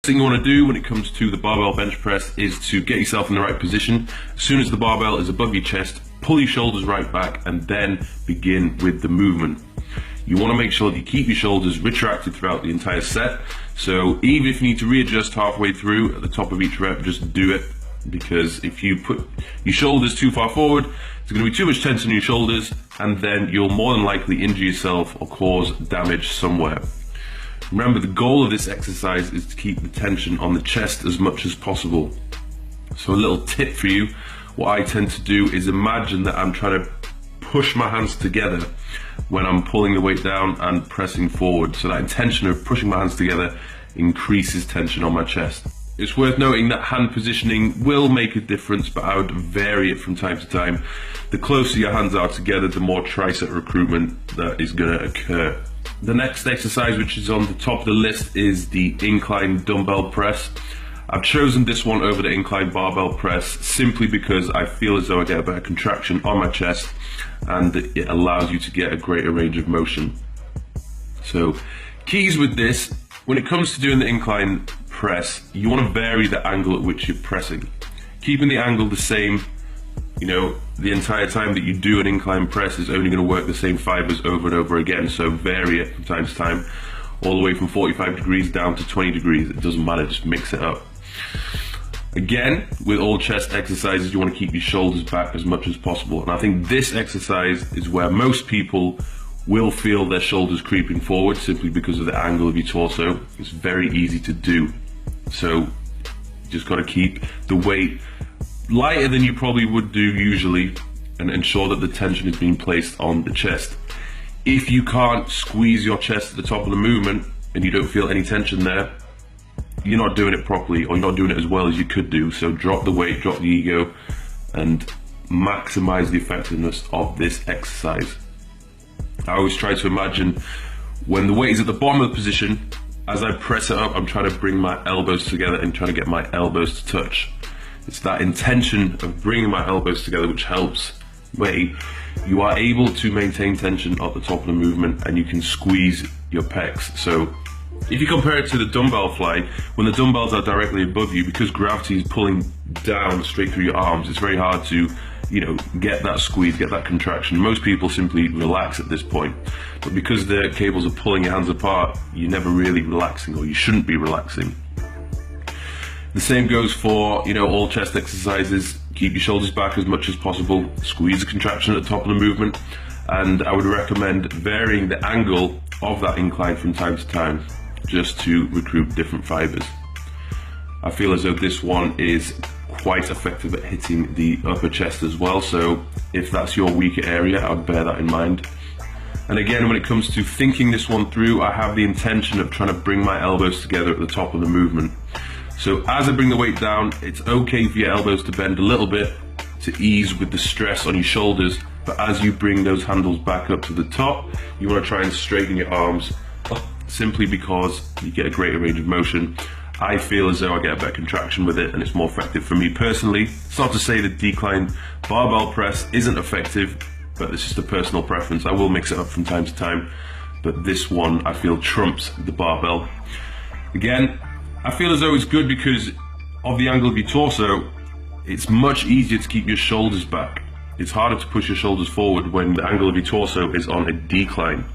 thing you want to do when it comes to the barbell bench press is to get yourself in the right position. As soon as the barbell is above your chest, pull your shoulders right back and then begin with the movement. You want to make sure that you keep your shoulders retracted throughout the entire set. So even if you need to readjust halfway through at the top of each rep, just do it. Because if you put your shoulders too far forward, there's going to be too much tension in your shoulders, and then you'll more than likely injure yourself or cause damage somewhere. Remember, the goal of this exercise is to keep the tension on the chest as much as possible. So a little tip for you, what I tend to do is imagine that I'm trying to push my hands together when I'm pulling the weight down and pressing forward. So that intention of pushing my hands together increases tension on my chest. It's worth noting that hand positioning will make a difference, but I would vary it from time to time. The closer your hands are together, the more tricep recruitment that is going to occur. The next exercise, which is on the top of the list, is the incline dumbbell press. I've chosen this one over the incline barbell press simply because I feel as though I get a better contraction on my chest and it allows you to get a greater range of motion. So keys with this, when it comes to doing the incline press, you want to vary the angle at which you're pressing. Keeping the angle the same, the entire time that you do an incline press is only going to work the same fibers over and over again. So vary it from time to time, all the way from 45 degrees down to 20 degrees. It doesn't matter, just mix it up. Again, with all chest exercises, you want to keep your shoulders back as much as possible. And I think this exercise is where most people will feel their shoulders creeping forward simply because of the angle of your torso. It's very easy to do. So you just got to keep the weight lighter than you probably would do usually and ensure that the tension is being placed on the chest. If you can't squeeze your chest at the top of the movement and you don't feel any tension there, you're not doing it properly, or you're not doing it as well as you could do. So drop the weight, drop the ego, and maximize the effectiveness of this exercise. I always try to imagine when the weight is at the bottom of the position, as I press it up, I'm trying to bring my elbows together and trying to get my elbows to touch. It's that intention of bringing my elbows together which helps. Where you are able to maintain tension at the top of the movement and you can squeeze your pecs. So if you compare it to the dumbbell fly, when the dumbbells are directly above you, because gravity is pulling down straight through your arms, it's very hard to get that squeeze, get that contraction. Most people simply relax at this point, but because the cables are pulling your hands apart, you're never really relaxing, or you shouldn't be relaxing. The same goes for all chest exercises. Keep your shoulders back as much as possible, squeeze the contraction at the top of the movement, and I would recommend varying the angle of that incline from time to time just to recruit different fibers. I feel as though this one is quite effective at hitting the upper chest as well, so if that's your weaker area, I would bear that in mind. And again, when it comes to thinking this one through, I have the intention of trying to bring my elbows together at the top of the movement. So as I bring the weight down, it's okay for your elbows to bend a little bit to ease with the stress on your shoulders, but as you bring those handles back up to the top, you want to try and straighten your arms up, simply because you get a greater range of motion. I feel as though I get a better contraction with it and it's more effective for me personally. It's not to say that decline barbell press isn't effective, but it's just a personal preference. I will mix it up from time to time, but this one I feel trumps the barbell. Again, I feel as though it's good because of the angle of your torso. It's much easier to keep your shoulders back. It's harder to push your shoulders forward when the angle of your torso is on a decline.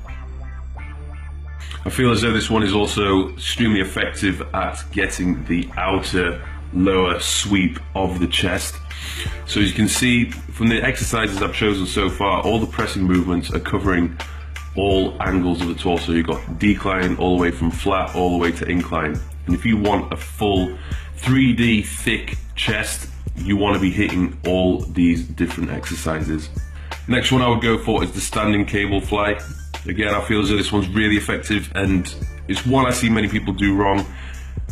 I feel as though this one is also extremely effective at getting the outer lower sweep of the chest. So as you can see from the exercises I've chosen so far, all the pressing movements are covering all angles of the torso. You've got decline all the way from flat all the way to incline. And if you want a full 3D thick chest, you want to be hitting all these different exercises. Next one I would go for is the standing cable fly. Again, I feel as though this one's really effective, and it's one I see many people do wrong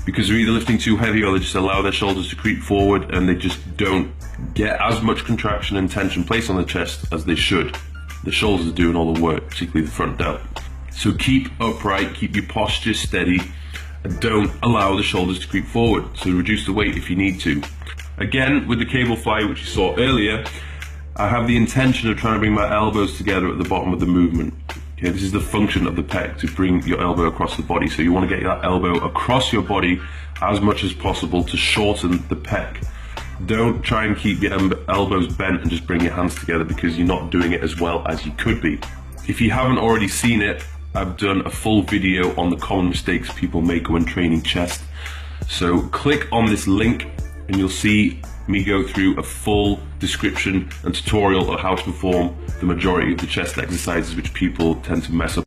because they're either lifting too heavy or they just allow their shoulders to creep forward and they just don't get as much contraction and tension placed on the chest as they should. The shoulders are doing all the work, particularly the front delt. So keep upright, keep your posture steady, and don't allow the shoulders to creep forward. So reduce the weight if you need to. Again, with the cable fly, which you saw earlier, I have the intention of trying to bring my elbows together at the bottom of the movement. Okay, this is the function of the pec, to bring your elbow across the body. So you want to get that elbow across your body as much as possible to shorten the pec. Don't try and keep your elbows bent and just bring your hands together, because you're not doing it as well as you could be. If you haven't already seen it, I've done a full video on the common mistakes people make when training chest. So click on this link and you'll see me go through a full description and tutorial on how to perform the majority of the chest exercises which people tend to mess up.